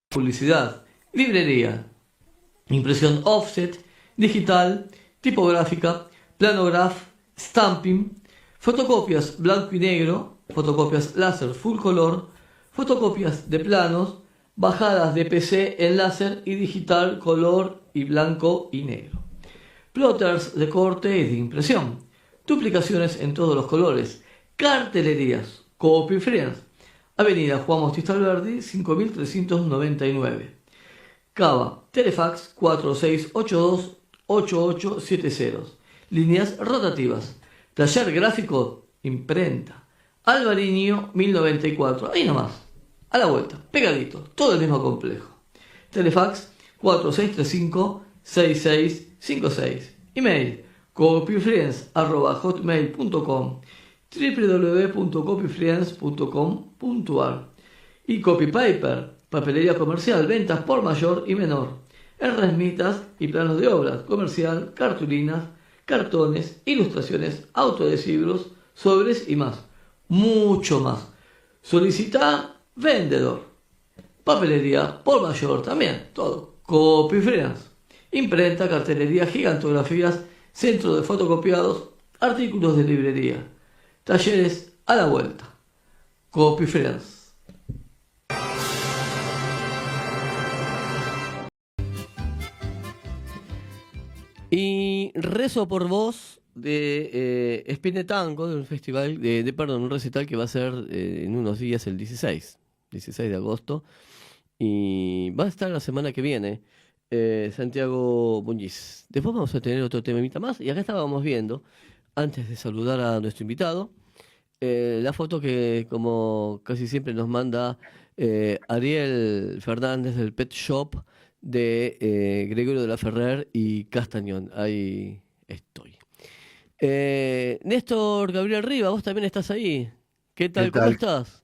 publicidad, librería, impresión offset, digital, tipográfica, planograph, stamping, fotocopias blanco y negro, fotocopias láser full color, fotocopias de planos, bajadas de PC en láser y digital color y blanco y negro, plotters de corte y de impresión, duplicaciones en todos los colores, cartelerías, copy friends, Avenida Juan Bautista Alberdi, 5399. Cava, Telefax 4682-8870. Líneas rotativas. Taller gráfico, imprenta. Alvariño 1094. Ahí nomás. A la vuelta, pegadito. Todo el mismo complejo. Telefax 4635-6656. Email copyfriends@hotmail.com, www.copyfriends.com.ar. Y Copypaper, papelería comercial, ventas por mayor y menor, en resmitas y planos de obras, comercial, cartulinas, cartones, ilustraciones, autoadhesivos, sobres y más. Mucho más. Solicita vendedor. Papelería por mayor también, todo. Copyfriends. Imprenta, cartelería, gigantografías, centro de fotocopiados, artículos de librería. Talleres a la vuelta. Copyfriends. Y Rezo por Vos de Spine Tango, de un festival, un recital que va a ser en unos días, el 16 de agosto. Y va a estar la semana que viene Santiago Muñiz. Después vamos a tener otro temita más. Y acá estábamos viendo, antes de saludar a nuestro invitado, la foto que, como casi siempre, nos manda Ariel Fernández del Pet Shop de Gregorio de la Ferrer y Castañón. Ahí estoy. Néstor Gabriel Riva, vos también estás ahí. ¿Qué tal? ¿Qué ¿Cómo tal? estás?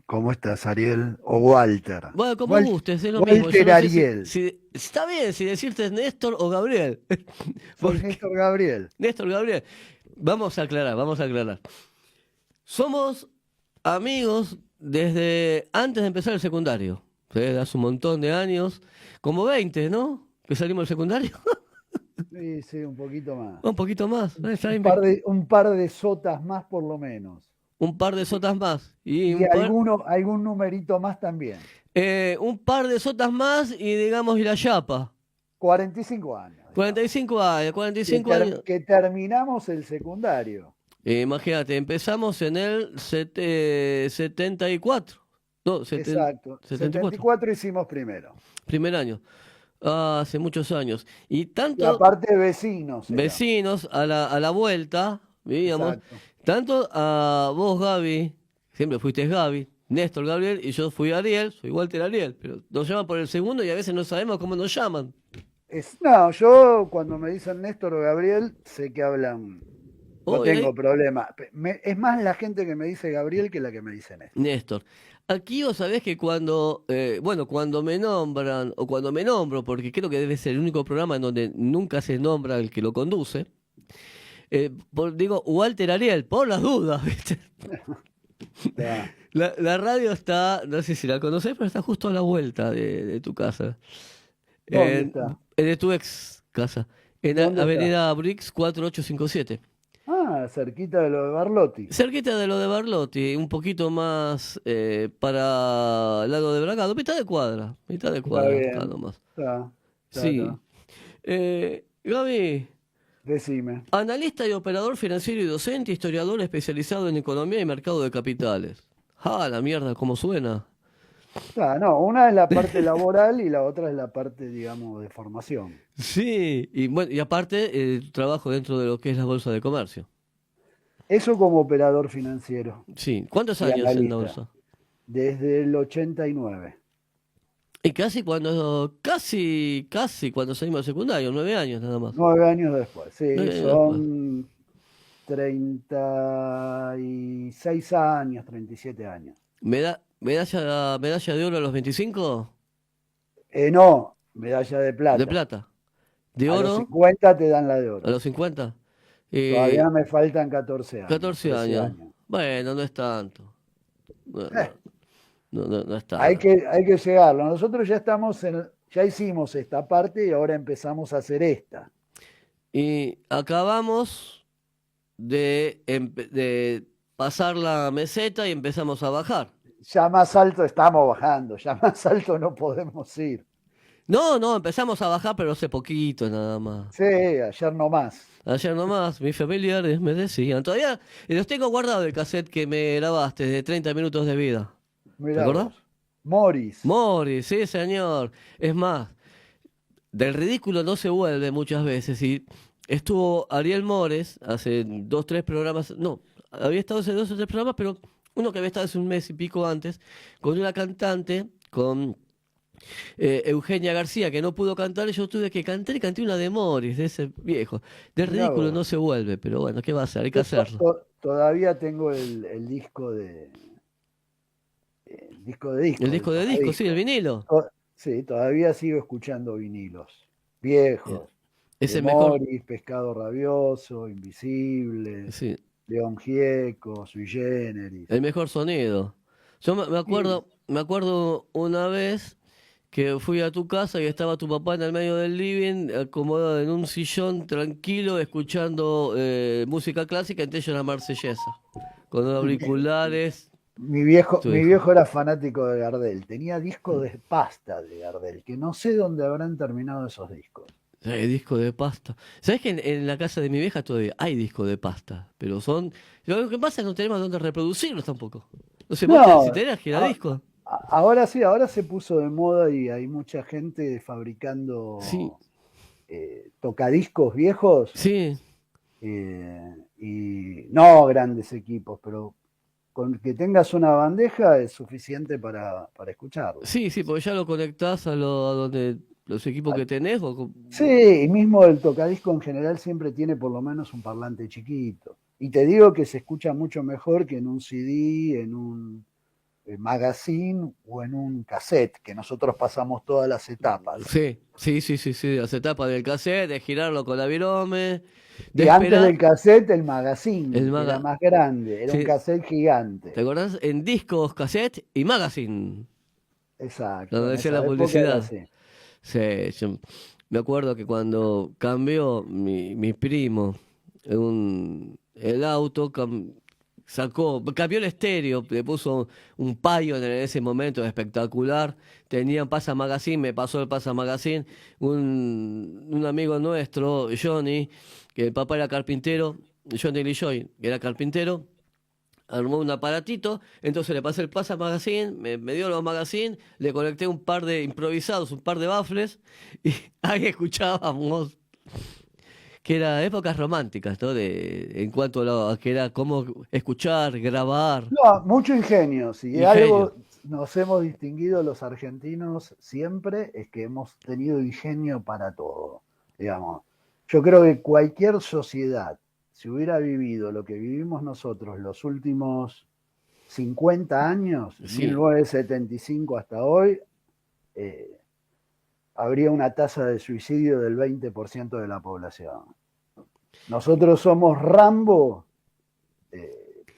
¿Cómo estás, Ariel? O Walter. Bueno, como gustes, es lo mismo. Yo Walter no sé Ariel. si está bien si decirte Néstor o Gabriel. Soy Porque Néstor Gabriel. Néstor Gabriel. Vamos a aclarar, vamos a aclarar. Somos amigos desde antes de empezar el secundario. Desde hace un montón de años, como 20, ¿no? Que salimos del secundario. Sí, sí, un poquito más. Un poquito más. Está Un bien. par de, un par de sotas más por lo menos. Un par de sotas más. Y Y algún numerito más también. un par de sotas más y digamos y la chapa. 45 años, digamos. 45 años, Que, 45 años. que terminamos el secundario. Imagínate, empezamos en el 74. No, Exacto. 74. 74 hicimos primero. Primer año. Hace muchos años. Y Y tanto aparte vecinos éramos. vecinos a la vuelta, vivíamos. Exacto. Tanto a vos, Gaby, siempre fuiste Gaby, Néstor Gabriel, y yo fui Ariel, soy Walter Ariel, pero nos llaman por el segundo y a veces no sabemos cómo nos llaman. No, yo cuando me dicen Néstor o Gabriel, sé que hablan. No Oh, tengo problema. Es más la gente que me dice Gabriel que la que me dice Néstor. Néstor. Aquí vos sabés que cuando, cuando me nombran, o cuando me nombro, porque creo que debe ser el único programa en donde nunca se nombra el que lo conduce, digo Walter Ariel, por las dudas, ¿viste? Ya. La radio está, no sé si la conocés, pero está justo a la vuelta de tu casa. ¿Dónde está? De tu ex casa. En ¿Dónde está? Avenida Brix 4857. Ah, cerquita de lo de Barlotti. Cerquita de lo de Barlotti, un poquito más para el lado de Bragado, mitad de Está cuadra, acá bien. nomás. Sí. Está. Gaby, Decime. analista y operador financiero y docente, historiador especializado en economía y mercado de capitales. Ah, la mierda, cómo suena. No, una es la parte laboral y la otra es la parte, digamos, de formación. Sí, y bueno, y aparte, trabajo dentro de lo que es la bolsa de comercio. Eso como operador financiero Sí, ¿cuántos y años en la analista. bolsa? Desde el 89. Y casi cuando salimos del secundario, 9 años nada más. 9 años después. Sí, 9 años después. son 36 años, 37 años. Medalla de oro a los 25, No, medalla de de plata. plata. De A los oro 50 te dan la de a oro. los 50. Todavía me faltan 14 años, 14 13 años. años. Bueno, no es tanto. No, Eh, no, no Hay está. que llegarlo. Nosotros ya hicimos esta parte y ahora empezamos a hacer esta. Y acabamos de pasar la meseta y empezamos a bajar. Ya más alto estamos bajando, ya más alto no podemos ir. No, no, empezamos a bajar, pero hace poquito nada más. Sí, ayer no más. Ayer nomás, mis familiares me decían, todavía los tengo guardado el cassette que me grabaste de 30 minutos de vida. ¿Te Mirá acordás? vos. Morris. Mori, sí, señor. Es más, del ridículo no se vuelve muchas veces. Y estuvo Ariel Mores hace 2, 3 programas, no, había estado hace 2 o 3 programas, pero uno que había estado hace un mes y pico antes, con una cantante, con Eugenia García, que no pudo cantar, y yo tuve que cantar y canté una de Morris, de ese viejo. Del Mirá ridículo no vos. se vuelve, pero bueno, ¿qué va a hacer? Hay que Yo hacerlo. todavía tengo el El disco, el disco de disco, sí, el tocadisco. vinilo. Sí, todavía sigo escuchando vinilos Eh, viejos, de Ese mejor, Morris, Pescado Rabioso, Invisible, sí, León Gieco, Sui Generis. el mejor sonido. Yo Y me acuerdo una vez que fui a tu casa y estaba tu papá en el medio del living, acomodado en un sillón tranquilo, escuchando música clásica, entre ellos la marsellesa, con auriculares. Tu mi hijo. viejo era fanático de Gardel, tenía discos de pasta de Gardel, que no sé dónde habrán terminado esos discos. Disco de pasta. ¿Sabes que en la casa de mi vieja todavía hay disco de pasta? Pero son. Lo que pasa es que no tenemos dónde reproducirlos tampoco. No sé, vos si No, tenés a- giradiscos. ahora sí, ahora se puso de moda y hay mucha gente Sí, fabricando tocadiscos viejos sí, y no grandes equipos, pero con que tengas una bandeja es suficiente para escucharlo. sí, sí, porque ya lo conectás a donde los equipos que tenés. Sí, y mismo el tocadisco en general siempre tiene por lo menos un parlante chiquito. Y te digo que se escucha mucho mejor que en un CD, en un magazine o en un cassette, que nosotros pasamos todas las etapas. Sí, sí, sí, sí, sí. Las etapas del cassette, de girarlo con la virome, de Y antes del esperar cassette, el el magazine, que era maga. más grande, era un Sí, cassette ¿te gigante. acordás? En discos, cassette y magazine. Exacto, Donde en decía esa la época era publicidad. así. Sí, yo me acuerdo que cuando cambió mi primo el auto, cambió el estéreo, le puso un Pioneer en ese momento espectacular. Tenía Pasa Magazine, me pasó el Pasa Magazine. Un amigo nuestro, Johnny, que el papá era carpintero, Johnny Lishoy, que era carpintero, armó un aparatito, entonces le pasé el Pasa Magazine, me dio los magazines, le conecté un par de improvisados, un par de baffles, y ahí escuchábamos, que era épocas románticas, ¿no? En cuanto a que era cómo escuchar, grabar, No, mucho ingenio. Si ingenio. algo nos hemos distinguido los argentinos siempre es que hemos tenido ingenio para todo. Digamos, yo creo que cualquier sociedad, si hubiera vivido lo que vivimos nosotros los últimos 50 años, Sí, 1975 hasta hoy, eh, habría una tasa de suicidio del 20% de la población. Nosotros somos Rambo,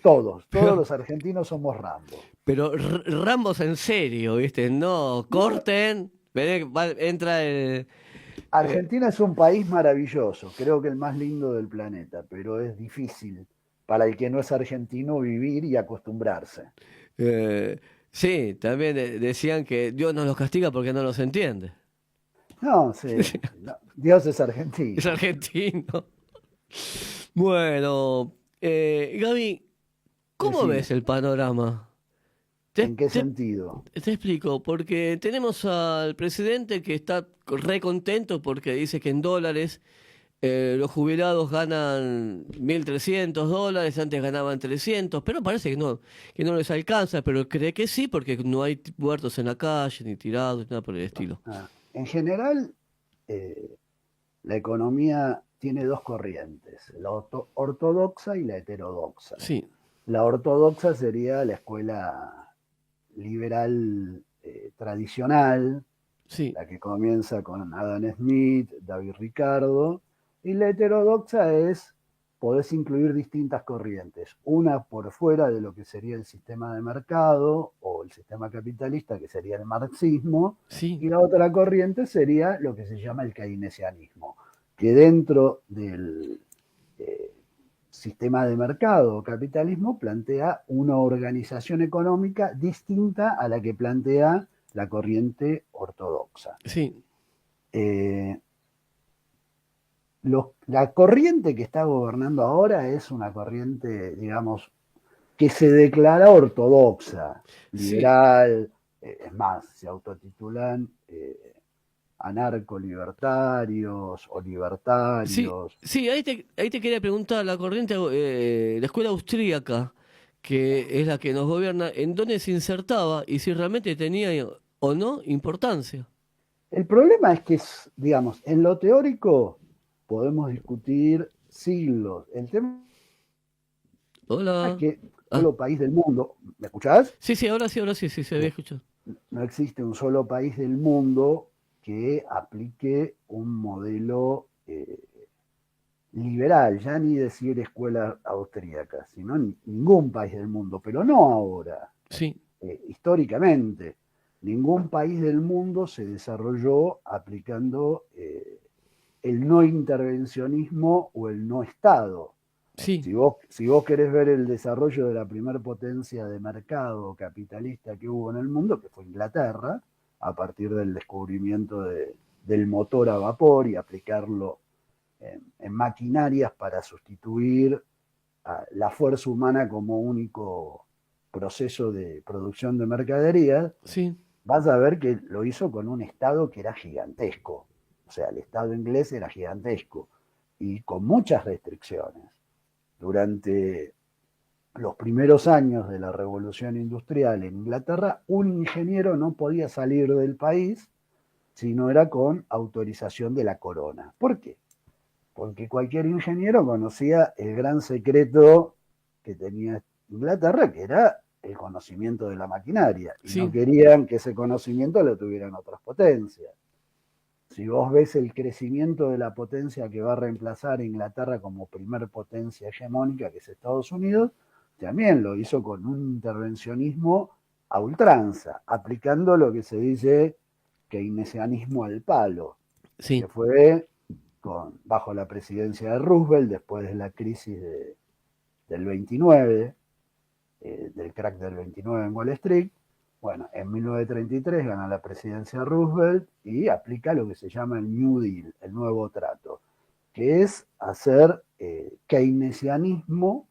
todos pero, los argentinos somos Rambo. pero Rambos en serio, ¿viste? No, corten, entra el... eh, Argentina es un país maravilloso, creo que el más lindo del planeta, pero es difícil para el que no es argentino vivir y acostumbrarse. sí, también decían que Dios nos los castiga porque no los entiende. No, sí, no, Dios es Es argentino. argentino. Bueno, Gaby, ¿cómo ves Decime, el panorama? Te, ¿en qué te- sentido? te explico, porque tenemos al presidente que está re contento porque dice que en dólares los jubilados ganan $1.300, antes ganaban 300, pero parece que no les alcanza, pero cree que sí porque no hay muertos en la calle, ni tirados, ni nada por el estilo. En general, eh, la economía tiene dos corrientes, la ortodoxa y la heterodoxa. Sí, La ortodoxa sería la escuela liberal tradicional, sí, la que comienza con Adam Smith, David Ricardo, y la heterodoxa es podés incluir distintas corrientes, una por fuera de lo que sería el sistema de mercado o el sistema capitalista, que sería el marxismo, Sí, y la otra corriente sería lo que se llama el keynesianismo, que dentro del sistema de mercado o capitalismo plantea una organización económica distinta a la que plantea la corriente ortodoxa. sí, Eh, la corriente que está gobernando ahora es una corriente, digamos, que se declara ortodoxa, sí. liberal, es más, se autotitulan anarco-libertarios o Sí, libertarios. sí, ahí te quería preguntar, la corriente, la escuela austríaca, que es la que nos gobierna, ¿en dónde se insertaba y si realmente tenía o no importancia? El problema es que, digamos, en lo teórico podemos discutir siglos. El tema es Hola. que Ah, solo país del mundo, ¿me escuchás? ahora sí, sí, se había escuchado. No existe un solo país del mundo que aplique un modelo liberal, ya ni decir escuela austríaca, sino ningún país del mundo, pero no ahora, Sí, históricamente. Ningún país del mundo se desarrolló aplicando el no intervencionismo o el no Estado. sí, Si vos querés ver el desarrollo de la primer potencia de mercado capitalista que hubo en el mundo, que fue Inglaterra, a partir del descubrimiento del motor a vapor y aplicarlo en maquinarias para sustituir a la fuerza humana como único proceso de producción de mercaderías, sí, vas a ver que lo hizo con un Estado que era gigantesco. O sea, el Estado inglés era gigantesco y con muchas restricciones. Durante los primeros años de la revolución industrial en Inglaterra, un ingeniero no podía salir del país si no era con autorización de la corona. ¿Por qué? Porque cualquier ingeniero conocía el gran secreto que tenía Inglaterra, que era el conocimiento de la maquinaria, y no sí, querían que ese conocimiento lo tuvieran otras potencias. Si vos ves el crecimiento de la potencia que va a reemplazar a Inglaterra como primer potencia hegemónica, que es Estados Unidos, también lo hizo con un intervencionismo a ultranza, aplicando lo que se dice keynesianismo al palo, que sí, fue bajo la presidencia de Roosevelt, después de la crisis del 29, del crack del 29 en Wall Street. Bueno, en 1933 gana la presidencia Roosevelt y aplica lo que se llama el New Deal, el nuevo trato, que es hacer keynesianismo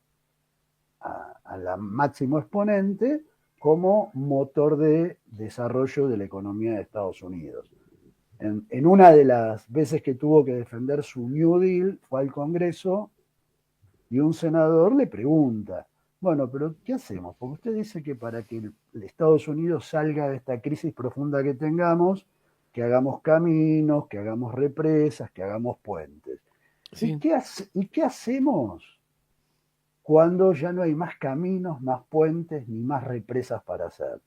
a la máximo exponente como motor de desarrollo de la economía de Estados Unidos. En una de las veces que tuvo que defender su New Deal, fue al Congreso y un senador le pregunta, bueno, pero ¿qué hacemos? Porque usted dice que para que el Estados Unidos salga de esta crisis profunda que tengamos, que hagamos caminos, que hagamos represas, que hagamos puentes. sí, ¿Y qué hacemos cuando ya no hay más caminos, más puentes, ni más represas para hacer?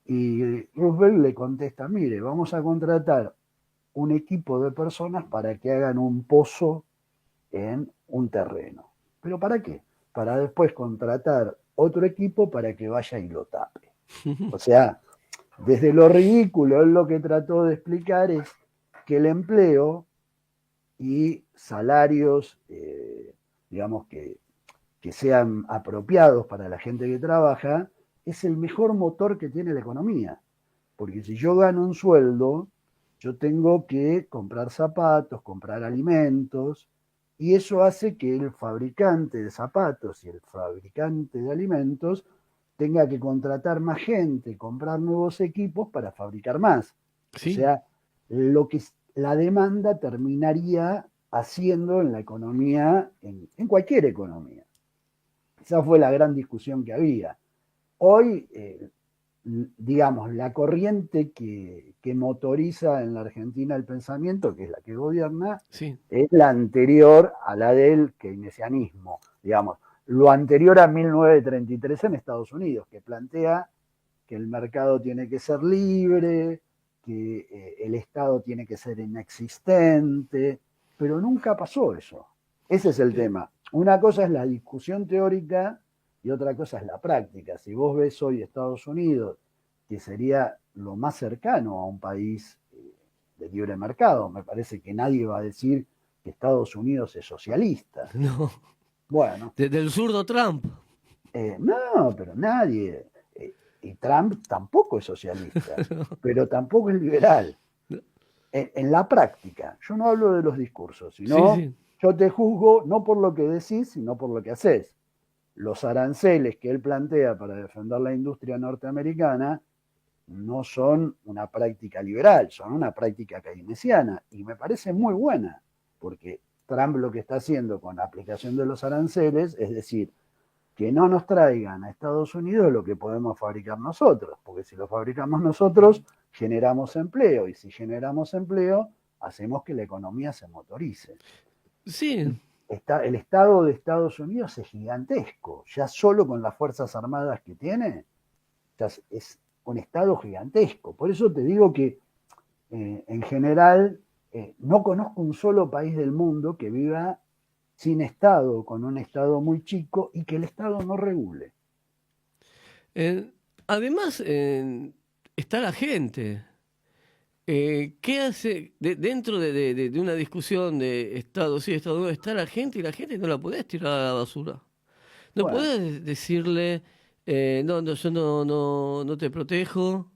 Y Roosevelt le contesta, mire, vamos a contratar un equipo de personas para que hagan un pozo en un terreno. ¿Pero para qué? Para después contratar otro equipo para que vaya y lo tape. O sea, desde lo ridículo, él lo que trató de explicar es que el empleo y salarios, digamos, que sean apropiados para la gente que trabaja, es el mejor motor que tiene la economía. Porque si yo gano un sueldo, yo tengo que comprar zapatos, comprar alimentos, y eso hace que el fabricante de zapatos y el fabricante de alimentos tenga que contratar más gente, comprar nuevos equipos para fabricar más. O sí, sea, lo que la demanda terminaría haciendo en la economía, en cualquier economía. Esa fue la gran discusión que había. Hoy, digamos, la corriente que motoriza en la Argentina el pensamiento, que es la que gobierna, sí, es la anterior a la del keynesianismo, digamos, lo anterior a 1933 en Estados Unidos, que plantea que el mercado tiene que ser libre, que el Estado tiene que ser inexistente, pero nunca pasó eso. Ese es el eh, tema. Una cosa es la discusión teórica y otra cosa es la práctica. Si vos ves hoy Estados Unidos, que sería lo más cercano a un país de libre mercado, me parece que nadie va a decir que Estados Unidos es socialista. No. Bueno, Del zurdo Trump. no, pero nadie. Y Trump tampoco es socialista, pero tampoco es liberal. En la práctica, yo no hablo de los discursos, Sí, sino sí. yo te juzgo no por lo que decís, sino por lo que haces. Los aranceles que él plantea para defender la industria norteamericana no son una práctica liberal, son una práctica keynesiana y me parece muy buena, porque Trump lo que está haciendo con la aplicación de los aranceles es decir, que no nos traigan a Estados Unidos lo que podemos fabricar nosotros, porque si lo fabricamos nosotros, generamos empleo, y si generamos empleo, hacemos que la economía se motorice. Sí. El Estado de Estados Unidos es gigantesco, ya solo con las Fuerzas Armadas que tiene, ya es un Estado gigantesco. Por eso te digo que en general no conozco un solo país del mundo que viva sin Estado, con un Estado muy chico y que el Estado no regule. Eh, además, está la gente. ¿Qué hace dentro de una discusión de Estado, sí, Estado no, está la gente y la gente no la podés tirar a la basura? No Bueno, podés decirle, no, no, yo no te protejo,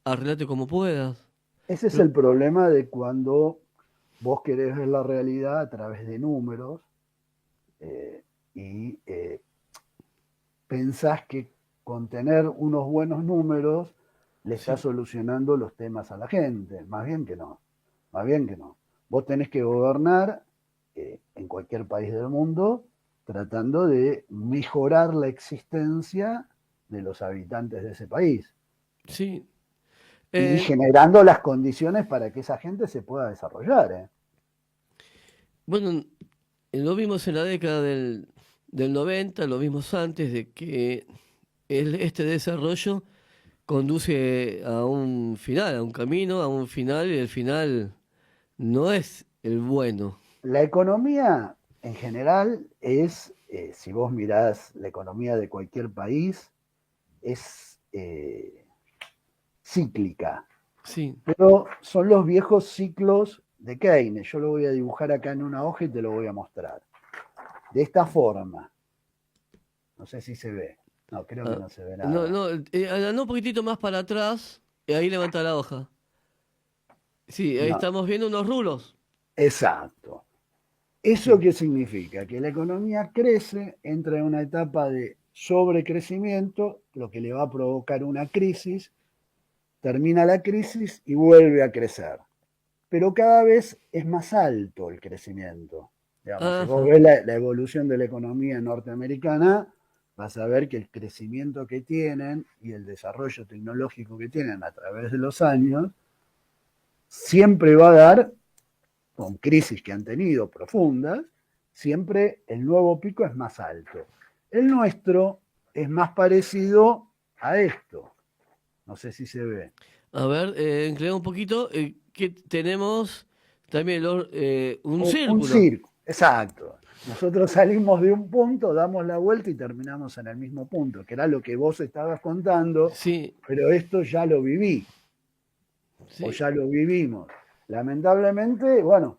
arreglate como puedas. ese es Pero, el problema de cuando vos querés ver la realidad a través de números y pensás que con tener unos buenos números le estás sí, solucionando los temas a la gente. Más bien que no, más bien que no. Vos tenés que gobernar en cualquier país del mundo tratando de mejorar la existencia de los habitantes de ese país sí. y Eh, generando las condiciones para que esa gente se pueda desarrollar. bueno, lo vimos en la década del 90, lo vimos antes de que este desarrollo conduce a un final, a un camino, a un final, y el final no es el bueno. La economía en general es, si vos mirás la economía de cualquier país, es cíclica, Sí, pero son los viejos ciclos de Keynes. Yo lo voy a dibujar acá en una hoja y te lo voy a mostrar. De esta forma, no sé si se ve, no, creo que ah, no se ve no, nada. no, anda un poquitito más para atrás y ahí levanta la hoja. Sí, ahí No, estamos viendo unos rulos. exacto. ¿Eso Sí, qué significa? Que la economía crece, entra en una etapa de sobrecrecimiento, lo que le va a provocar una crisis, termina la crisis y vuelve a crecer. Pero cada vez es más alto el crecimiento. Digamos, si vos ajá, ves la evolución de la economía norteamericana, vas a ver que el crecimiento que tienen y el desarrollo tecnológico que tienen a través de los años siempre va a dar, con crisis que han tenido profundas, siempre el nuevo pico es más alto. El nuestro es más parecido a esto. No sé si se ve. a ver, inclina un poquito, que tenemos también un Un círculo. circo, exacto. Nosotros salimos de un punto, damos la vuelta y terminamos en el mismo punto, que era lo que vos estabas contando, Sí, pero esto ya lo viví o sí, ya lo vivimos. Lamentablemente, bueno,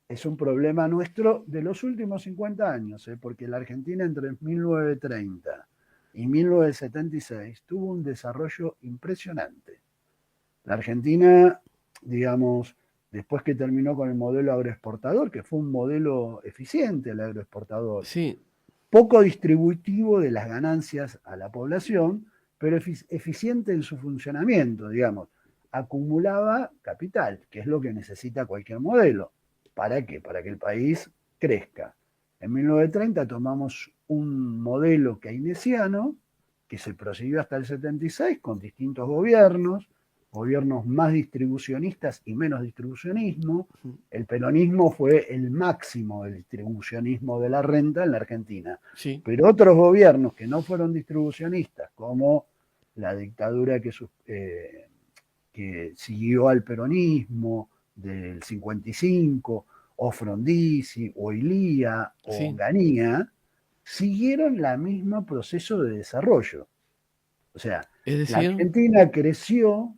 es un problema nuestro de los últimos 50 años, porque la Argentina entre 1930 y 1976 tuvo un desarrollo impresionante. La Argentina, digamos, después que terminó con el modelo agroexportador, que fue un modelo eficiente el agroexportador, sí, poco distributivo de las ganancias a la población, pero eficiente en su funcionamiento, digamos. Acumulaba capital, que es lo que necesita cualquier modelo. ¿Para qué? Para que el país crezca. En 1930 tomamos un modelo keynesiano que se prosiguió hasta el 76 con distintos gobiernos más distribucionistas y menos distribucionismo. El peronismo fue el máximo del distribucionismo de la renta en la Argentina. sí, Pero otros gobiernos que no fueron distribucionistas, como la dictadura que siguió al peronismo del 55, o Frondizi, o Ilía, o Sí, Onganía, siguieron el mismo proceso de desarrollo. O sea, es la decir, Argentina creció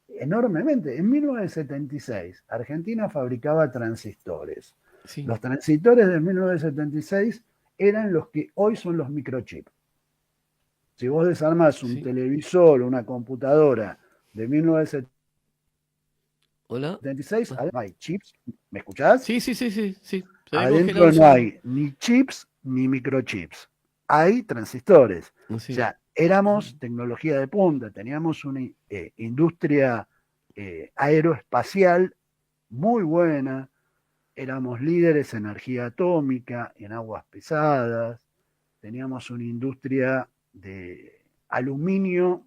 enormemente. En 1976, Argentina fabricaba transistores. sí, Los transistores de 1976 eran los que hoy son los microchips. Si vos desarmás un sí. televisor, una computadora de 1976, Hola. Ah, adentro no hay chips, ¿me escuchás? sí, sí, sí, sí, sí. Se había congelado Adentro un no segundo. hay ni chips ni microchips. Hay transistores. O Sí. sea, éramos tecnología de punta, teníamos una industria aeroespacial muy buena, éramos líderes en energía atómica, en aguas pesadas, teníamos una industria de aluminio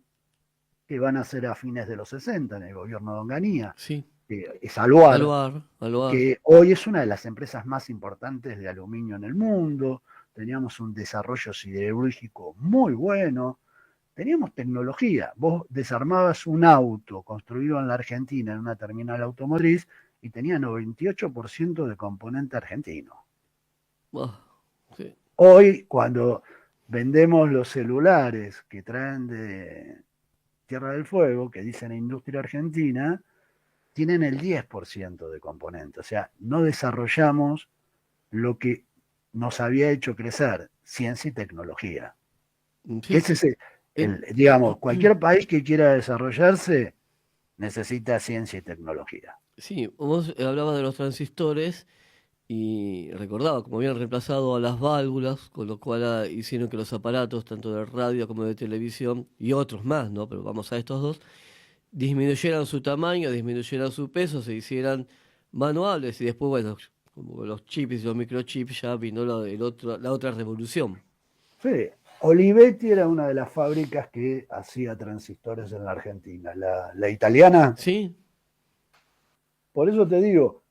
que van a ser a fines de los 60 en el gobierno de Onganía, Sí. que es Aluar, Aluar, Aluar. que hoy es una de las empresas más importantes de aluminio en el mundo. Teníamos un desarrollo siderúrgico muy bueno, teníamos tecnología. Vos desarmabas un auto construido en la Argentina, en una terminal automotriz, y tenía 98% de componente argentino. Ah, sí. Hoy, cuando vendemos los celulares que traen de Tierra del Fuego, que dicen industria argentina, tienen el 10% de componente. O sea, no desarrollamos lo que nos había hecho crecer, ciencia y tecnología. Que Sí, ese sí. es Eh, digamos, cualquier país que quiera desarrollarse necesita ciencia y tecnología. sí, vos hablabas de los transistores y recordaba como habían reemplazado a las válvulas, con lo cual hicieron que los aparatos, tanto de radio como de televisión, y otros más, ¿no? Pero vamos a estos dos, disminuyeran su tamaño, disminuyeran su peso, se hicieran manuales y después, bueno, como los chips y los microchips ya vino la otra revolución. Sí, Olivetti era una de las fábricas que hacía transistores en la Argentina. La italiana, Sí, por eso te digo,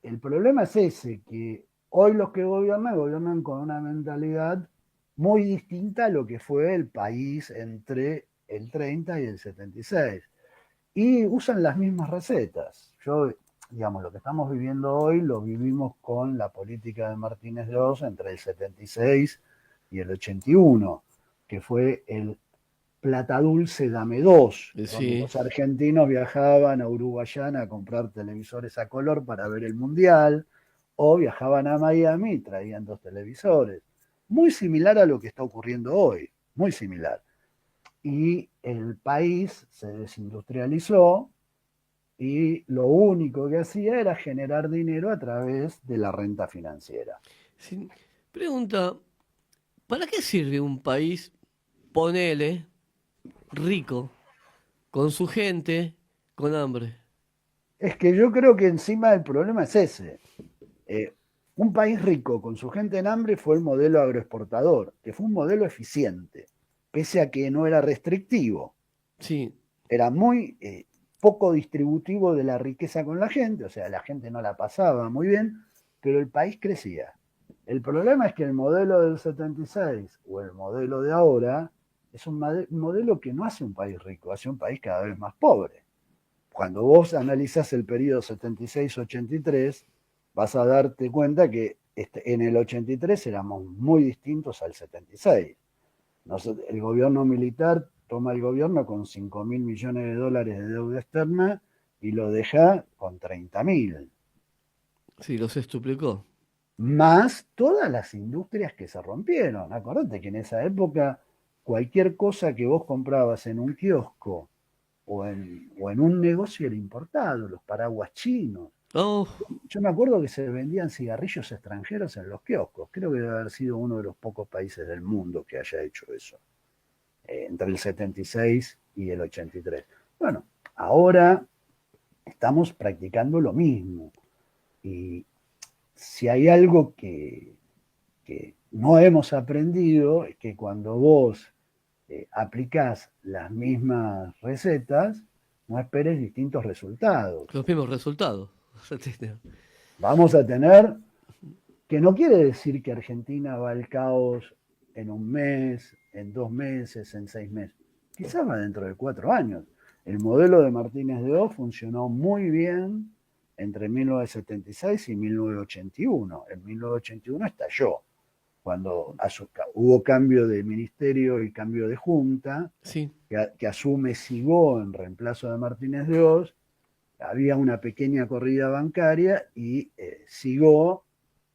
el problema es ese, que hoy los que gobiernan con una mentalidad muy distinta a lo que fue el país entre el 30 y el 76. Y usan las mismas recetas. Digamos, lo que estamos viviendo hoy lo vivimos con la política de Martínez de Oz entre el 76 y el 81, que fue el Plata Dulce Dame Dos, donde sí, los argentinos viajaban a Uruguayana a comprar televisores a color para ver el Mundial, o viajaban a Miami y traían dos televisores. Muy similar a lo que está ocurriendo hoy, muy similar. Y el país se desindustrializó y lo único que hacía era generar dinero a través de la renta financiera. sí. Pregunta, ¿para qué sirve un país, ponele, rico, con su gente, con hambre? Es que yo creo que encima el problema es ese. Eh, un país rico con su gente en hambre fue el modelo agroexportador, que fue un modelo eficiente, pese a que no era restrictivo. Sí, Era muy poco distributivo de la riqueza con la gente, o sea, la gente no la pasaba muy bien, pero el país crecía. El problema es que el modelo del 76 o el modelo de ahora es un modelo que no hace un país rico, hace un país cada vez más pobre. Cuando vos analizás el periodo 76-83, vas a darte cuenta que en el 83 éramos muy distintos al 76. El gobierno militar toma el gobierno con 5.000 millones de dólares de deuda externa y lo deja con 30.000, sí, los explicó. más todas las industrias que se rompieron. Acordate que en esa época cualquier cosa que vos comprabas en un kiosco o en un negocio era importado, los paraguas chinos. Oh, Yo me acuerdo que se vendían cigarrillos extranjeros en los kioscos. Creo que debe haber sido uno de los pocos países del mundo que haya hecho eso, entre el 76 y el 83. Bueno, ahora estamos practicando lo mismo. Y si hay algo que no hemos aprendido, es que cuando vos aplicás las mismas recetas, no esperes distintos resultados. los mismos resultados. Vamos a tener, que no quiere decir que Argentina va al caos en un mes, en 2 meses, en 6 meses. Quizás va dentro de 4 años. El modelo de Martínez de O funcionó muy bien entre 1976 y 1981. En 1981 estalló, cuando hubo cambio de ministerio y cambio de junta, Sí, que asume Sigó en reemplazo de Martínez de Oz. Había una pequeña corrida bancaria y Sigó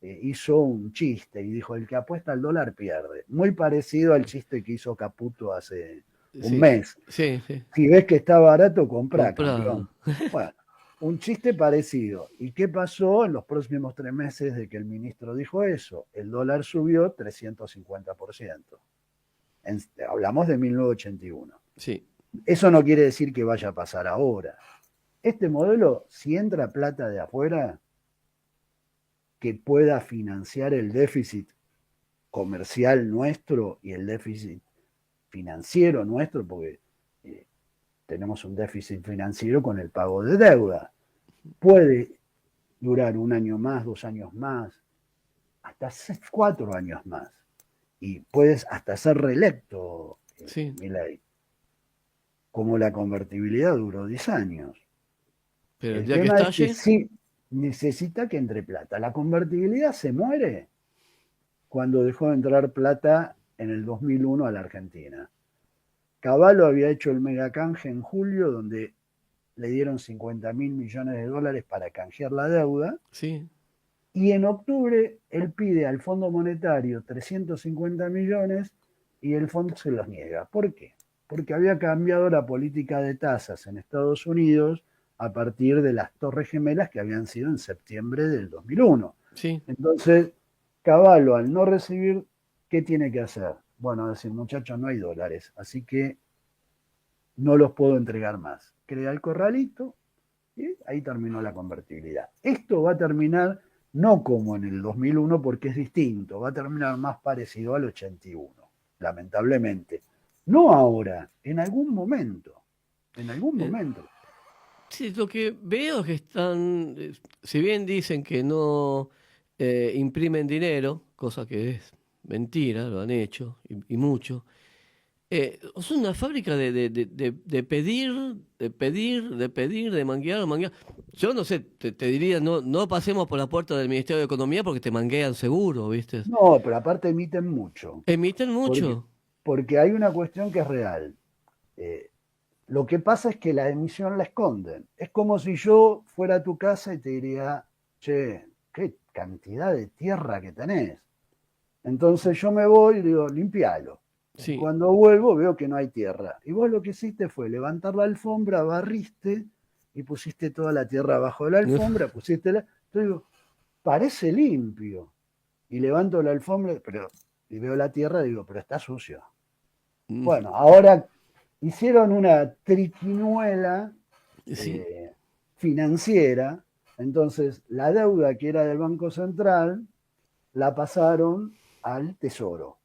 hizo un chiste y dijo: el que apuesta al dólar pierde. Muy parecido al chiste que hizo Caputo hace un sí, mes. sí, sí. Si ves que está barato, comprá, Comprado. campeón. Bueno, un chiste parecido. ¿Y qué pasó en los próximos 3 meses de que el ministro dijo eso? El dólar subió 350%. Hablamos de 1981. Sí, Eso no quiere decir que vaya a pasar ahora. Este modelo, si entra plata de afuera que pueda financiar el déficit comercial nuestro y el déficit financiero nuestro, porque eh, tenemos un déficit financiero con el pago de deuda, puede durar 1 año más, 2 años más, hasta 4 años más. Y puedes hasta ser reelecto, sí. Milei. Como la convertibilidad duró 10 años. Pero el El día que tema es que estalle, sí necesita que entre plata. La convertibilidad se muere cuando dejó de entrar plata en el 2001 a la Argentina. Cavallo había hecho el megacanje en julio, donde le dieron 50.000 millones de dólares para canjear la deuda, sí. y en octubre él pide al Fondo Monetario 350 millones y el fondo se los niega. ¿Por qué? Porque había cambiado la política de tasas en Estados Unidos a partir de las Torres Gemelas que habían sido en septiembre del 2001. Sí, Entonces, Cavallo, al no recibir, ¿qué tiene que hacer? Bueno, decir: muchachos, no hay dólares, así que no los puedo entregar más. Crea el corralito y ahí terminó la convertibilidad. Esto va a terminar no como en el 2001 porque es distinto, va a terminar más parecido al 81, lamentablemente. No ahora, en algún momento, en algún eh, momento. sí, lo que veo es que están, si bien dicen que no imprimen dinero, cosa que es mentira, lo han hecho y mucho, son una fábrica de pedir, de pedir, de pedir, de manguear, manguear. Yo no sé, te diría, no, no pasemos por la puerta del Ministerio de Economía porque te manguean seguro, ¿viste? No, pero aparte emiten mucho, Emiten porque, mucho. porque hay una cuestión que es real. Eh, Lo que pasa es que la emisión la esconden. Es como si yo fuera a tu casa y te diría: che, qué cantidad de tierra que tenés. Entonces yo me voy y digo: limpialo. Y Sí. cuando vuelvo veo que no hay tierra. Y vos lo que hiciste fue levantar la alfombra, barriste y pusiste toda la tierra abajo de la alfombra, pusiste la... Entonces digo: parece limpio. Y levanto la alfombra, y veo la tierra y digo: pero está sucio. Mm, Bueno, ahora hicieron una triquiñuela sí, eh, financiera. Entonces la deuda que era del Banco Central la pasaron al Tesoro.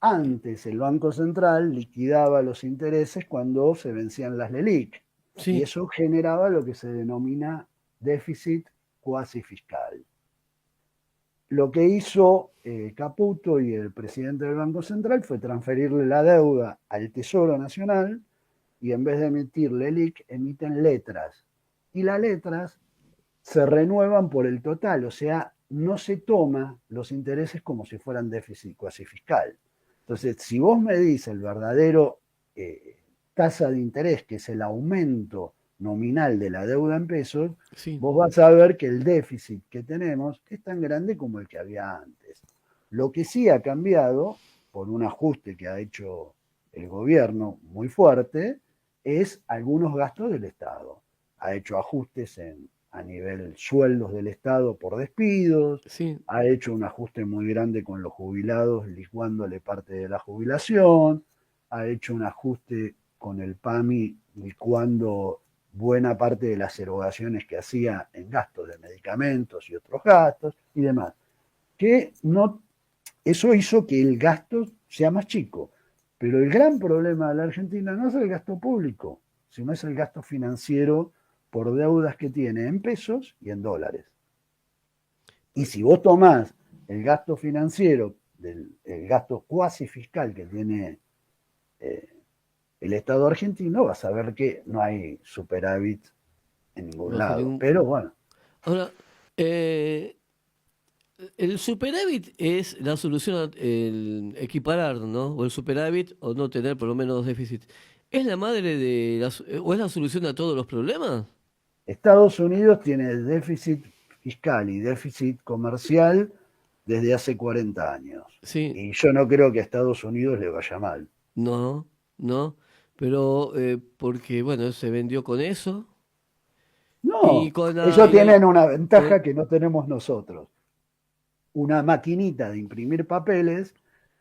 Antes el Banco Central liquidaba los intereses cuando se vencían las LELIC, y sí, eso generaba lo que se denomina déficit cuasi fiscal. Lo que hizo Caputo y el presidente del Banco Central fue transferirle la deuda al Tesoro Nacional, y en vez de emitir LELIC emiten letras. Y las letras se renuevan por el total, o sea, no se toma los intereses como si fueran déficit cuasi fiscal. Entonces, si vos medís el verdadero tasa de interés, que es el aumento nominal de la deuda en pesos, sí. vos vas a ver que el déficit que tenemos es tan grande como el que había antes. Lo que sí ha cambiado, por un ajuste que ha hecho el gobierno muy fuerte, es algunos gastos del Estado. Ha hecho ajustes a nivel sueldos del Estado por despidos, Sí, ha hecho un ajuste muy grande con los jubilados, licuándole parte de la jubilación, ha hecho un ajuste con el PAMI, licuando buena parte de las erogaciones que hacía en gastos de medicamentos y otros gastos y demás. Que no, eso hizo que el gasto sea más chico. Pero el gran problema de la Argentina no es el gasto público, sino es el gasto financiero por deudas que tiene en pesos y en dólares. Y si vos tomás el gasto financiero, el gasto cuasi fiscal que tiene eh, el Estado argentino, vas a ver que no hay superávit en ningún bajo lado. ningún... Pero bueno, Ahora, eh, el superávit es la solución, el equiparar, ¿no? O el superávit o no tener por lo menos déficit. ¿Es la madre de o es la solución a todos los problemas? Estados Unidos tiene déficit fiscal y déficit comercial desde hace 40 años. Sí, Y yo no creo que a Estados Unidos le vaya mal. no, no. Pero porque, bueno, se vendió con eso y No, con ellos tienen una ventaja con- que no tenemos nosotros. Una maquinita de imprimir papeles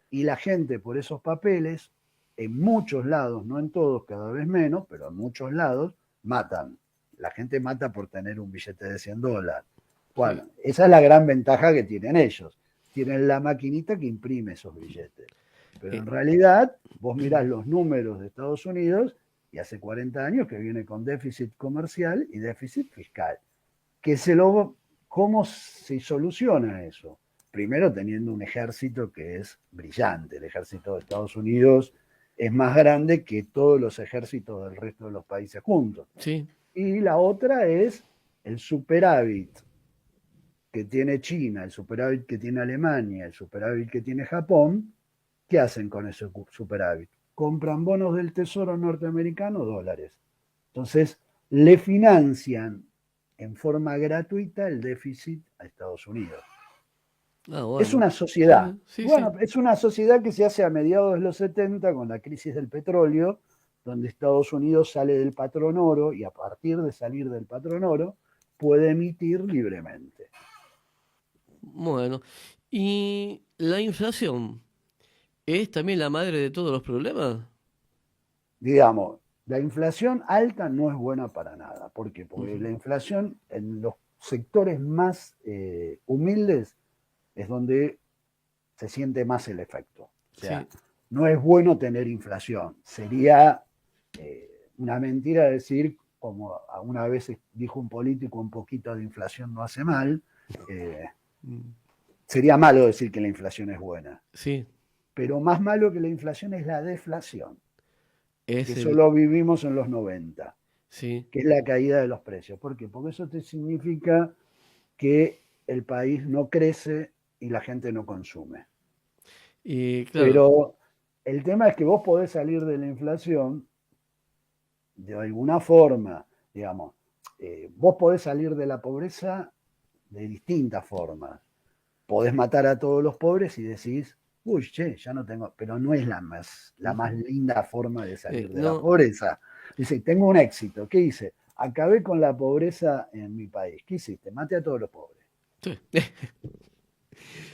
y la gente por esos papeles, en muchos lados, no en todos, cada vez menos, pero en muchos lados, matan. La gente mata por tener un billete de $100. sí. Bueno, esa es la gran ventaja que tienen ellos. Tienen la maquinita que imprime esos billetes. Pero Eh, en realidad, vos mirás los números de Estados Unidos y hace 40 años que viene con déficit comercial y déficit fiscal. Que se lo, ¿Cómo se soluciona eso? Primero teniendo un ejército que es brillante. El ejército de Estados Unidos es más grande que todos los ejércitos del resto de los países juntos. sí. Y la otra es el superávit que tiene China, el superávit que tiene Alemania, el superávit que tiene Japón. ¿Qué hacen con ese superávit? Compran bonos del Tesoro norteamericano, dólares. Entonces, le financian en forma gratuita el déficit a Estados Unidos. Ah, Es bueno. una Está sociedad. bien. Sí, sí. Bueno, es una sociedad que se hace a mediados de los 70 con la crisis del petróleo, donde Estados Unidos sale del patrón oro y a partir de salir del patrón oro puede emitir libremente. Bueno. ¿Y la inflación es también la madre de todos los problemas? Digamos, la inflación alta no es buena para nada. ¿Por qué? Porque Ujú. la inflación en los sectores más humildes es donde se siente más el efecto. O sea, Sí. no es bueno tener inflación. Sería una mentira decir, como alguna vez dijo un político, un poquito de inflación no hace mal. Eh, Mm. Sería malo decir que la inflación es buena. Sí. Pero más malo que la inflación es la deflación, que Es el. solo vivimos en los 90, Sí. que es la caída de los precios. ¿Por qué? Porque eso te significa que el país no crece y la gente no consume. Y claro. Pero el tema es que vos podés salir de la inflación de alguna forma, digamos. Vos podés salir de la pobreza de distintas formas. Podés matar a todos los pobres y decís, uy, che, ya no tengo, pero no es la más Ujú. linda forma de salir de la No. pobreza. Dice, tengo un éxito, ¿qué hice? Acabé con la pobreza en mi país. ¿Qué hiciste? Maté a todos los pobres. Sí.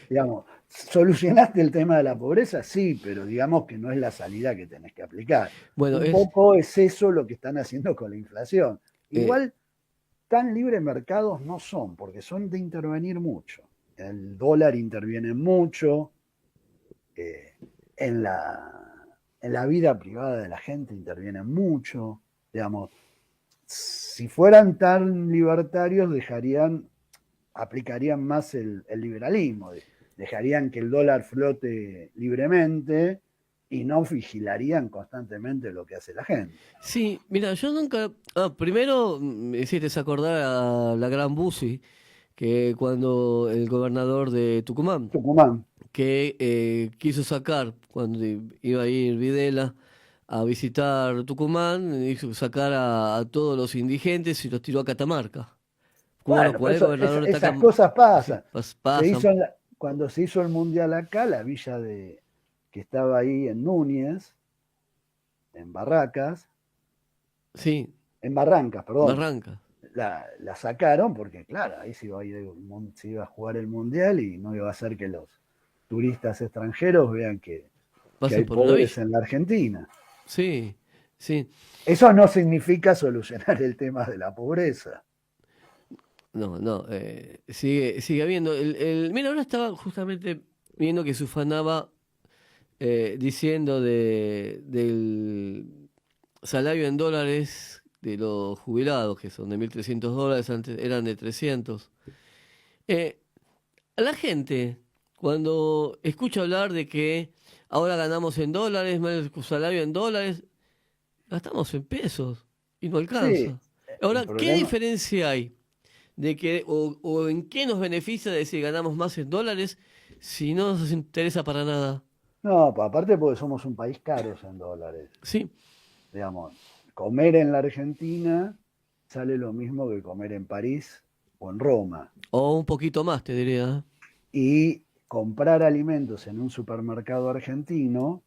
Digamos, ¿solucionaste el tema de la pobreza? Sí, pero digamos que no es la salida que tenés que aplicar. Bueno, Un es. poco es eso lo que están haciendo con la inflación. eh, Igual, tan libre mercados no son, porque son de intervenir mucho. El dólar interviene mucho, eh, en, en la vida privada de la gente interviene mucho. Digamos, si fueran tan libertarios, aplicarían más el liberalismo, dejarían que el dólar flote libremente y no vigilarían constantemente lo que hace la gente. sí, mira, yo nunca. Primero me hiciste acordar a la Gran Bussi, que cuando el gobernador de Tucumán, Tucumán, que quiso sacar, cuando iba a ir Videla a visitar Tucumán, hizo sacar a todos los indigentes y los tiró a Catamarca. Como los bueno, pero 40 gobernadores de esas Catamarca. cosas Sí, pasan. pasan. Cuando se hizo el mundial acá, la villa que estaba ahí en Núñez, en Barracas, Sí, en Barrancas, perdón, Barranca. la sacaron porque, claro, ahí se iba a jugar el mundial y no iba a ser que los turistas extranjeros vean que hay Pasen por una pobres villa. en la Argentina. Sí, sí. Eso no significa solucionar el tema de la pobreza. No, no, sigue habiendo. Mira, ahora estaba justamente viendo que se ufanaba diciendo del salario en dólares de los jubilados, que son de $1.300, antes eran de 300. Eh, a la gente, cuando escucha hablar de que ahora ganamos en dólares, más el salario en dólares, gastamos en pesos y no Sí, alcanza. el Ahora, ¿qué problema, diferencia hay de que, o en qué nos beneficia de si ganamos más en dólares si no nos interesa para nada. No, aparte porque somos un país caros en dólares. Sí, Digamos, comer en la Argentina sale lo mismo que comer en París o en Roma. o un poquito más, te diría. Y comprar alimentos en un supermercado argentino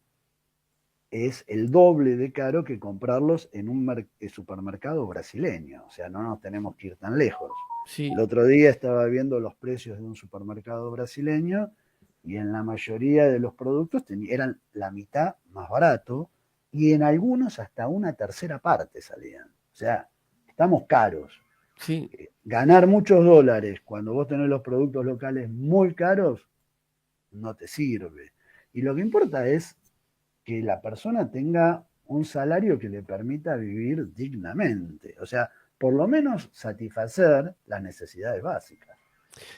es el doble de caro que comprarlos en un supermercado brasileño. O sea, no nos tenemos que ir tan lejos. El Sí, otro día estaba viendo los precios de un supermercado brasileño y en la mayoría de los productos eran la mitad más barato y en algunos hasta una tercera parte salían. O sea, estamos caros. sí. Ganar muchos dólares cuando vos tenés los productos locales muy caros no te sirve. Y lo que importa es que la persona tenga un salario que le permita vivir dignamente. O sea, por lo menos satisfacer las necesidades básicas.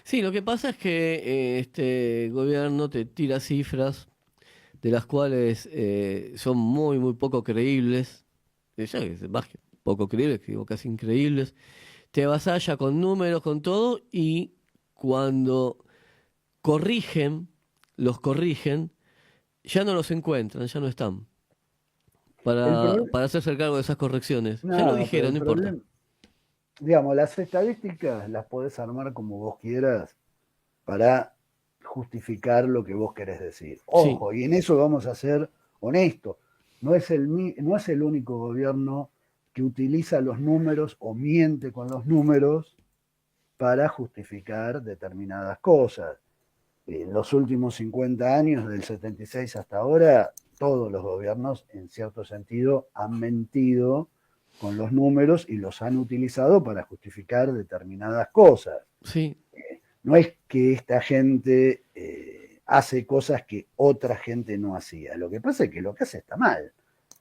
Sí, lo que pasa es que este gobierno te tira cifras de las cuales son muy, muy poco creíbles. Ya que es más que poco creíbles, que digo casi increíbles. Te avasalla con números, con todo, y cuando corrigen, los corrigen, ya no los encuentran, ya no están El problema, para hacerse cargo de esas correcciones. Ya lo no, pero dijeron, el no importa. problema, digamos, las estadísticas las podés armar como vos quieras para justificar lo que vos querés decir. Sí, Ojo, y en eso vamos a ser honestos. No es el único gobierno que utiliza los números o miente con los números para justificar determinadas cosas. En los últimos 50 años, del 76 hasta ahora, todos los gobiernos, en cierto sentido, han mentido con los números y los han utilizado para justificar determinadas cosas. sí, No es que esta gente hace cosas que otra gente no hacía. Lo que pasa es que lo que hace está mal.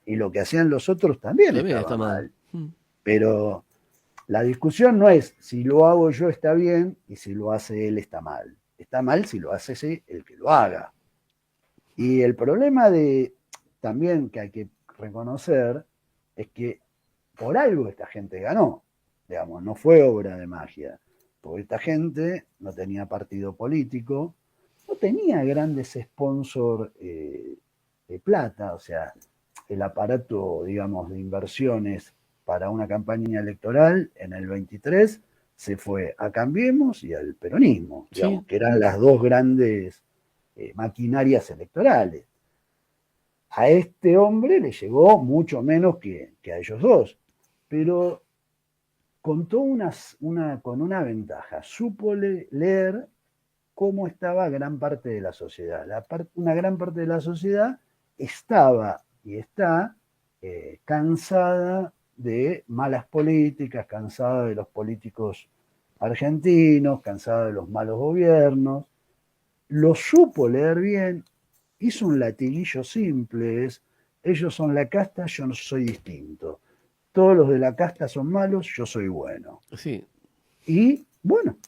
Y lo que hacían los otros también también está estaba mal. mal. Pero la discusión no es si lo hago yo está bien y si lo hace él está mal. Está mal si lo hace el que lo haga. Y el problema de también que hay que reconocer es que por algo esta gente ganó. Digamos, no fue obra de magia. Porque esta gente no tenía partido político, no tenía grandes sponsors de plata, o sea, el aparato, digamos, de inversiones para una campaña electoral en el 23 se fue a Cambiemos y al peronismo, Sí, digamos, que eran las dos grandes maquinarias electorales. A este hombre le llegó mucho menos que a ellos dos, pero contó con una ventaja, supo leer cómo estaba gran parte de la sociedad. Una gran parte de la sociedad estaba y está cansada de malas políticas, cansada de los políticos argentinos, cansada de los malos gobiernos. Lo supo leer bien, hizo un latiguillo simple, ellos son la casta, yo no soy distinto. Todos los de la casta son malos, yo soy bueno. sí, Y bueno,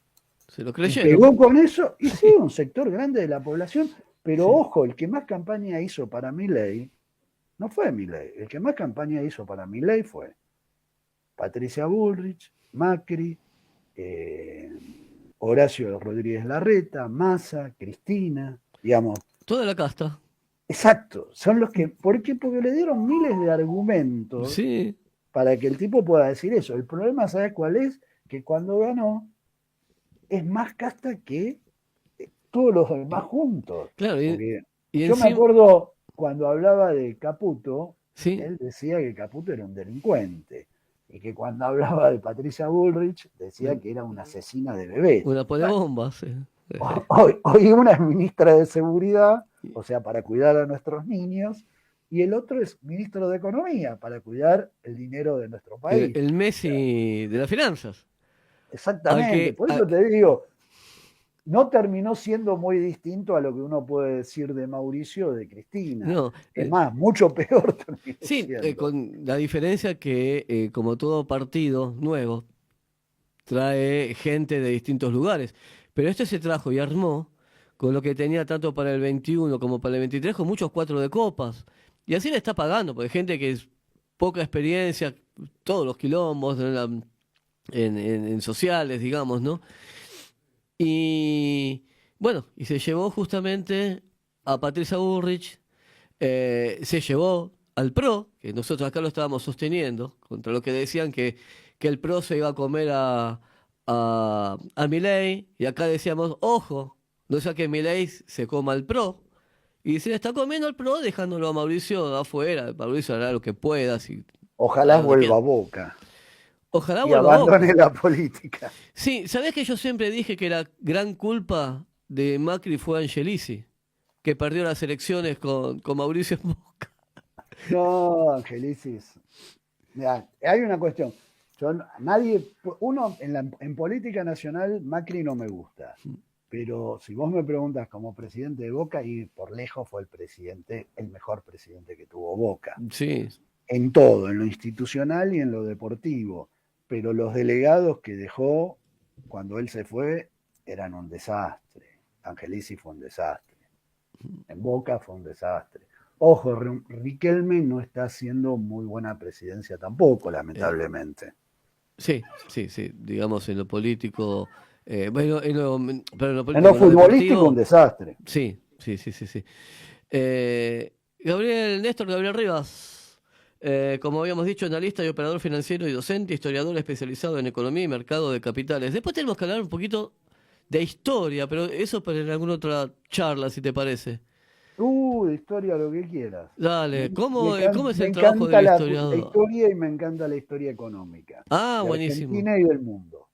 se lo y creyeron. pegó con eso, y sí, Sí, un sector grande de la población, pero sí. ojo, el que más campaña hizo para Milei no fue Milei, el que más campaña hizo para Milei fue Patricia Bullrich, Macri, eh, Horacio Rodríguez Larreta, Massa, Cristina, digamos, Toda la casta. exacto, son los que, ¿por qué? Porque le dieron miles de argumentos Sí, para que el tipo pueda decir eso. El problema, ¿sabes cuál es? Que cuando ganó es más casta que todos los demás juntos. claro. Porque Y yo me encima, acuerdo cuando hablaba de Caputo, sí, él decía que Caputo era un delincuente. Y que cuando hablaba de Patricia Bullrich, decía que era una asesina de bebés. una Bueno, bomba, sí. hoy una es ministra de Seguridad, o sea, para cuidar a nuestros niños, y el otro es ministro de Economía, para cuidar el dinero de nuestro país. El O sea, Messi de las finanzas. Al exactamente, que, por eso te digo, no terminó siendo muy distinto a lo que uno puede decir de Mauricio o de Cristina. no, Es más, mucho peor terminó sí, siendo. con la diferencia que, como todo partido nuevo, trae gente de distintos lugares. Pero este se trajo y armó con lo que tenía tanto para el 21 como para el 23, con muchos cuatro de copas. Y así le está pagando, porque gente que es poca experiencia, todos los quilombos, en sociales, digamos, ¿no? Y bueno, y se llevó justamente a Patricia Bullrich, se llevó al PRO, que nosotros acá lo estábamos sosteniendo, contra lo que decían que el PRO se iba a comer a Milei, y acá decíamos, ojo, no sea que Milei se coma al PRO, y se le está comiendo al PRO dejándolo a Mauricio afuera. Mauricio hará lo que pueda, Ojalá hará donde vuelva quiera. a Boca Ojalá y vuelva a Boca. abandone la política. Sí, ¿sabés que yo siempre dije que la gran culpa de Macri fue Angelici, que perdió las elecciones con Mauricio en Boca? No, Angelicis. Mirá, hay una cuestión. En política nacional, Macri no me gusta. Pero si vos me preguntas como presidente de Boca, y por lejos fue el mejor presidente que tuvo Boca. Sí, En todo, en lo institucional y en lo deportivo. Pero los delegados que dejó cuando él se fue eran un desastre. Angelici fue un desastre. En Boca fue un desastre. Ojo, Riquelme no está haciendo muy buena presidencia tampoco, lamentablemente. sí, sí, sí, digamos en lo político, bueno, pero en lo En lo político, en lo futbolístico, un deportivo, desastre. sí, sí, sí, sí, sí. Néstor Gabriel Rivas, como habíamos dicho, analista y operador financiero y docente, historiador especializado en economía y mercado de capitales. Después tenemos que hablar un poquito de historia, pero eso para en alguna otra charla, si te parece. De historia, lo que quieras. Me, Dale, me ¿cómo es me el trabajo encanta del la historiador? historia y me encanta la historia económica Ah, de buenísimo. Argentina y del mundo.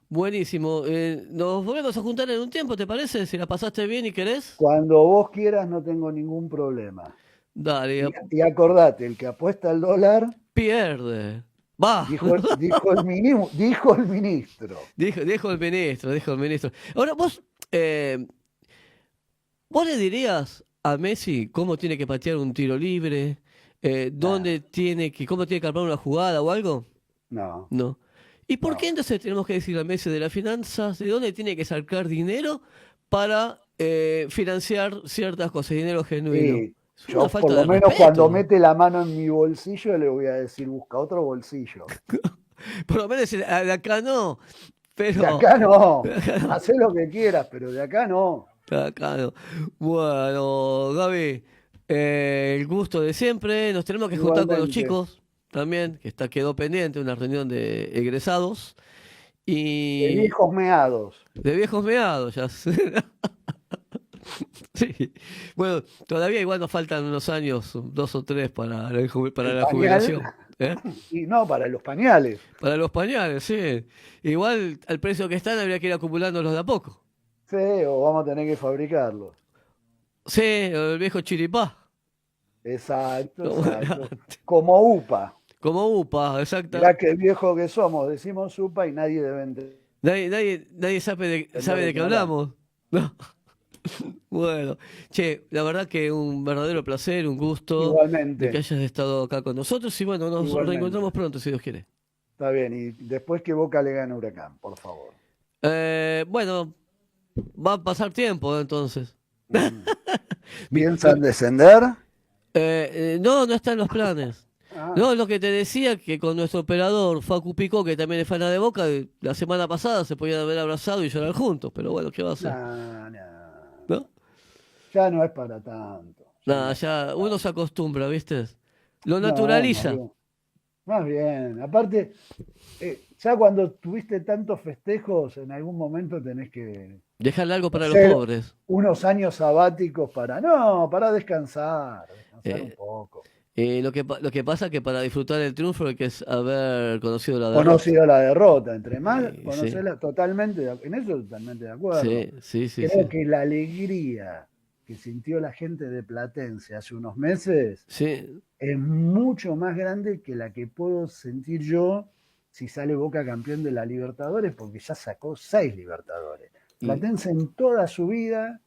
Buenísimo. Nos volvemos a juntar en un tiempo, ¿te parece? Si la pasaste bien y querés. Cuando vos quieras, no tengo ningún problema. Dale, Y acordate, el que apuesta al dólar, pierde. Va. dijo el ministro. Dijo el ministro, dijo el ministro. Ahora, ¿vos le dirías a Messi cómo tiene que patear un tiro libre? Nah, ¿Cómo tiene que armar una jugada o algo? no, No. ¿Y por qué no. entonces tenemos que decirle a Messi de las finanzas de dónde tiene que sacar dinero para financiar ciertas cosas, dinero genuino? Y Es una yo, por falta lo de menos, cuando respeto. mete la mano en mi bolsillo, le voy a decir, busca otro bolsillo. Por lo menos de acá no, De pero acá no. de acá no, Hacé lo que quieras, pero de acá no. de acá no. Bueno, Gaby, el gusto de siempre. Nos tenemos que juntar con los Igualmente, chicos también, que quedó pendiente una reunión de egresados de y viejos meados. de viejos meados ya. Sí. Bueno, todavía igual nos faltan unos años, 2 o 3 para El la pañal, jubilación. ¿Eh? y no, para los pañales. Para los pañales, sí. Igual al precio que están habría que ir acumulándolos de a poco. Sí, o vamos a tener que fabricarlos. Sí, el viejo chiripá. Exacto, Como era exacto. antes. Como UPA. Como UPA, exacta. Mirá qué viejo que somos, decimos UPA y nadie debe Nadie sabe entender de de qué qué hablamos. hablamos. No. Bueno, che, la verdad que un verdadero placer, un gusto de que Igualmente, hayas estado acá con nosotros y bueno, nos reencontramos igualmente. pronto si Dios quiere. Está bien, y después que Boca le gane a Huracán, por favor. Bueno, va a pasar tiempo entonces. Mm. Mi- ¿Piensan lo- descender? no, no está en los planes. Ah, No, lo que te decía que con nuestro operador Facu Picó, que también es fan de Boca, la semana pasada se podían haber abrazado y llorar juntos, pero bueno, ¿qué va a hacer? no, no. ¿No? Ya no es para tanto. Ya Nada, no es para ya uno se tanto. acostumbra, ¿viste? Lo No, más naturaliza. bien. Más bien. Aparte, ya cuando tuviste tantos festejos, en algún momento tenés que Dejarle algo para los hacer pobres. unos años sabáticos para descansar un Eh, poco. lo que pasa es que para disfrutar el triunfo hay que haber conocido la derrota. Conocido la derrota, entre más, Sí, conocerla totalmente, en eso totalmente de acuerdo. sí, sí, sí, Creo sí. que la alegría que sintió la gente de Platense hace unos meses Sí, es mucho más grande que la que puedo sentir yo si sale Boca campeón de la Libertadores, porque ya sacó 6 Libertadores. y Platense en toda su vida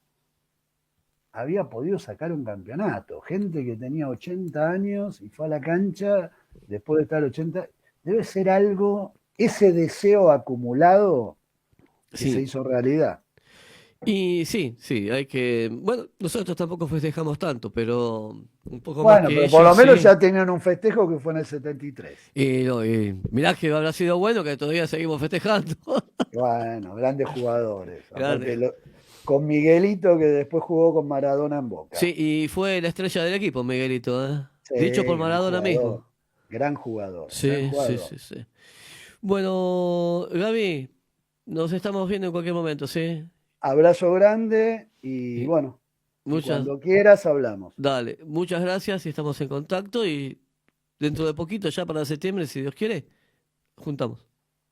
había podido sacar un campeonato. Gente que tenía 80 años y fue a la cancha después de estar 80. Debe ser algo, ese deseo acumulado que se sí. hizo realidad. Y sí, sí, hay que... Bueno, nosotros tampoco festejamos tanto, pero un poco más Bueno, que pero por lo ellos, menos sí. ya tenían un festejo que fue en el 73. Y, no, y mirá que habrá sido bueno que todavía seguimos festejando. Bueno, grandes jugadores. Aparte, Grande. con Miguelito, que después jugó con Maradona en Boca. Sí, y fue la estrella del equipo, Miguelito, ¿eh? Sí, Dicho por gran Maradona jugador. mismo. Gran jugador, gran Sí, sí, jugador. sí, sí. Bueno, Gaby, nos estamos viendo en cualquier momento, ¿sí? Abrazo grande y Y bueno, y muchas, cuando quieras hablamos. dale, muchas gracias y estamos en contacto y dentro de poquito, ya para septiembre, si Dios quiere, juntamos.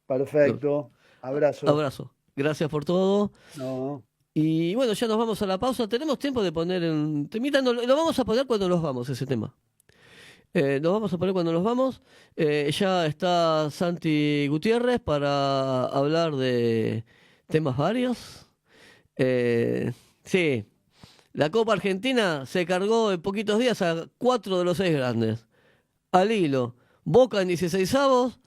Perfecto. Abrazo. Abrazo. Gracias por todo. No, Y bueno, ya nos vamos a la pausa. Tenemos tiempo de poner un temita. No, lo vamos a poner cuando nos vamos, ese tema. Nos vamos a poner cuando nos vamos. Ya está Santi Gutiérrez para hablar de temas varios. Sí, la Copa Argentina se cargó en poquitos días a 4 de los 6 grandes. Al hilo. Boca en 16avos.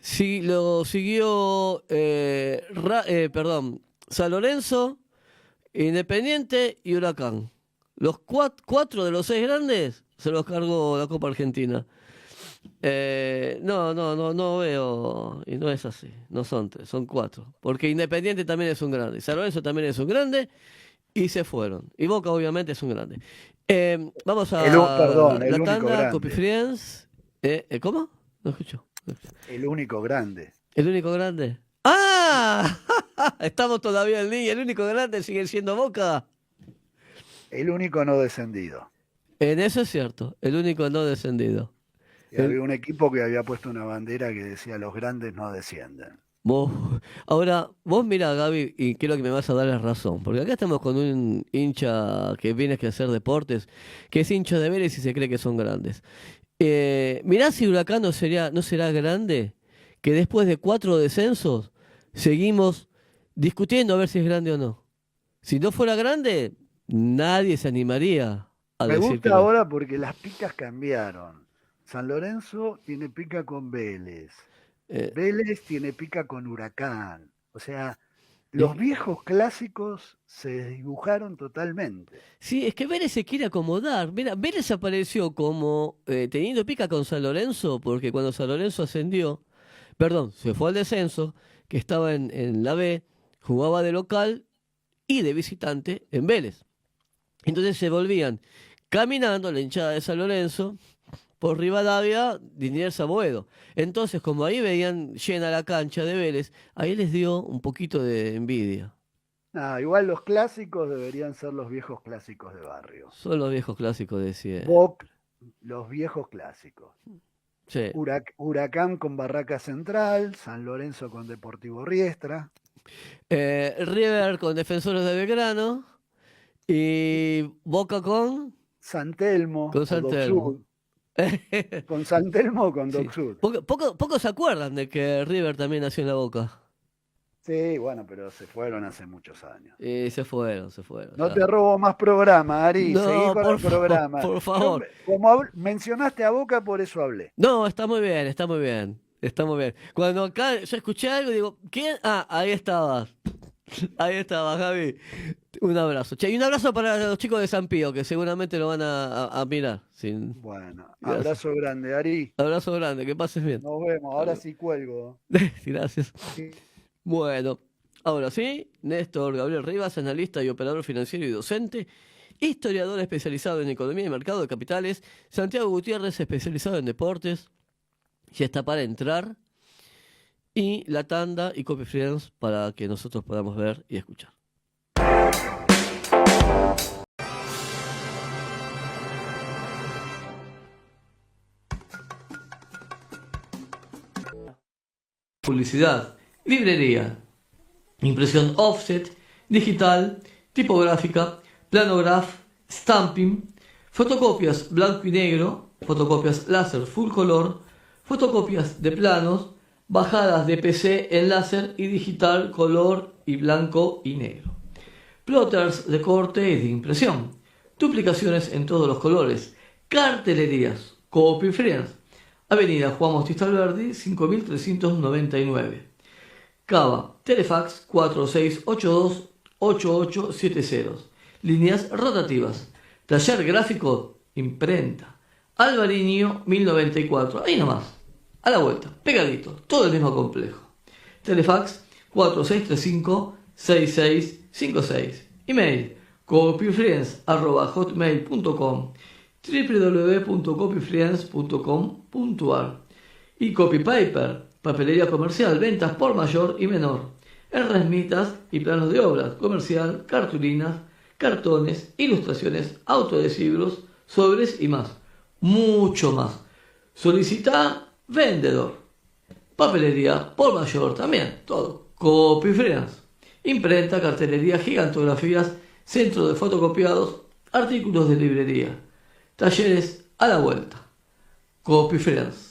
Sí, lo siguió, perdón, San Lorenzo, Independiente y Huracán. Los 4 de los 6 grandes se los cargó la Copa Argentina. No veo, y no es así, no son 3, son 4. Porque Independiente también es un grande, San Lorenzo también es un grande, y se fueron. Y Boca obviamente es un grande. Vamos a perdón, la el único tanda, Copy grande. Friends. ¿Cómo? No escucho. No escucho. El único grande. ¿El único grande? ¡Ah! Estamos todavía en línea. El único grande sigue siendo Boca. El único no descendido. En eso es cierto. El único no descendido. Y El- había un equipo que había puesto una bandera que decía los grandes no descienden. vos, ahora, vos mirá, Gaby, y creo que me vas a dar la razón. Porque acá estamos con un hincha que viene a hacer deportes, que es hincha de Vélez y se cree que son grandes. Mirá si Huracán no será grande, que después de 4 descensos seguimos discutiendo a ver si es grande o no. Si no fuera grande, nadie se animaría a Me decir que gusta lo es. ahora porque las picas cambiaron. San Lorenzo tiene pica con Vélez. Eh, Vélez tiene pica con Huracán. O sea, los eh, viejos clásicos se dibujaron totalmente. sí, es que Vélez se quiere acomodar. Mira, Vélez apareció como teniendo pica con San Lorenzo, porque cuando San Lorenzo ascendió, perdón, se fue al descenso, que estaba en la B, jugaba de local y de visitante en Vélez. Entonces se volvían caminando la hinchada de San Lorenzo por Rivadavia, Liniers a Boedo. Entonces, como ahí veían llena la cancha de Vélez, ahí les dio un poquito de envidia. Igual los clásicos deberían ser los viejos clásicos de barrio. Son los viejos clásicos de siempre. Boc, los viejos clásicos. Sí. Huracán con Barraca Central, San Lorenzo con Deportivo Riestra, River con Defensores de Belgrano y Boca San Telmo con o San Doc Telmo. Sud, con San Telmo o con Sí. Doc Sud. Pocos se acuerdan de que River también nació en la Boca. Sí, bueno, pero se fueron hace muchos años. Y se fueron. No Ya. te robo más programa, Ari, seguí No, con el por programa. Yo, favor. como mencionaste a Boca, por eso hablé. No, está muy bien, está muy bien. Está muy bien. Cuando acá yo escuché algo, digo, ¿quién? Ah, ahí estabas. Ahí estabas, Javi. Un abrazo. Che, y un abrazo para los chicos de San Pío, que seguramente lo van a mirar. Sin... Bueno, Gracias. abrazo grande, Ari. Abrazo grande, que pases bien. Nos vemos, ahora sí cuelgo. Gracias. Bueno, ahora sí, Néstor Gabriel Rivas, analista y operador financiero y docente, historiador especializado en economía y mercado de capitales, Santiago Gutiérrez, especializado en deportes, ya está para entrar, y la tanda y Copy Friends para que nosotros podamos ver y escuchar. Publicidad, librería, impresión offset, digital, tipográfica, planograph, stamping, fotocopias blanco y negro, fotocopias láser full color, fotocopias de planos, bajadas de PC en láser y digital color y blanco y negro. Plotters de corte y de impresión, duplicaciones en todos los colores, cartelerías, Copy Friends, Avenida Juan Bautista Alberdi, 5399. Cava, Telefax 4682 8870. Líneas rotativas. Taller gráfico, imprenta. Alvariño 1094. Ahí nomás. A la vuelta. Pegadito. Todo el mismo complejo. Telefax 4635-6656. Email copyfriends@hotmail.com, www.copyfriends.com.ar. Y Copypaper, papelería comercial, ventas por mayor y menor, en resmitas y planos de obras, comercial, cartulinas, cartones, ilustraciones, autoadhesivos, sobres y más. Mucho más. Solicita vendedor. Papelería por mayor también, todo. Copyfriends. Imprenta, cartelería, gigantografías, centro de fotocopiados, artículos de librería. Talleres a la vuelta. Copyfriends.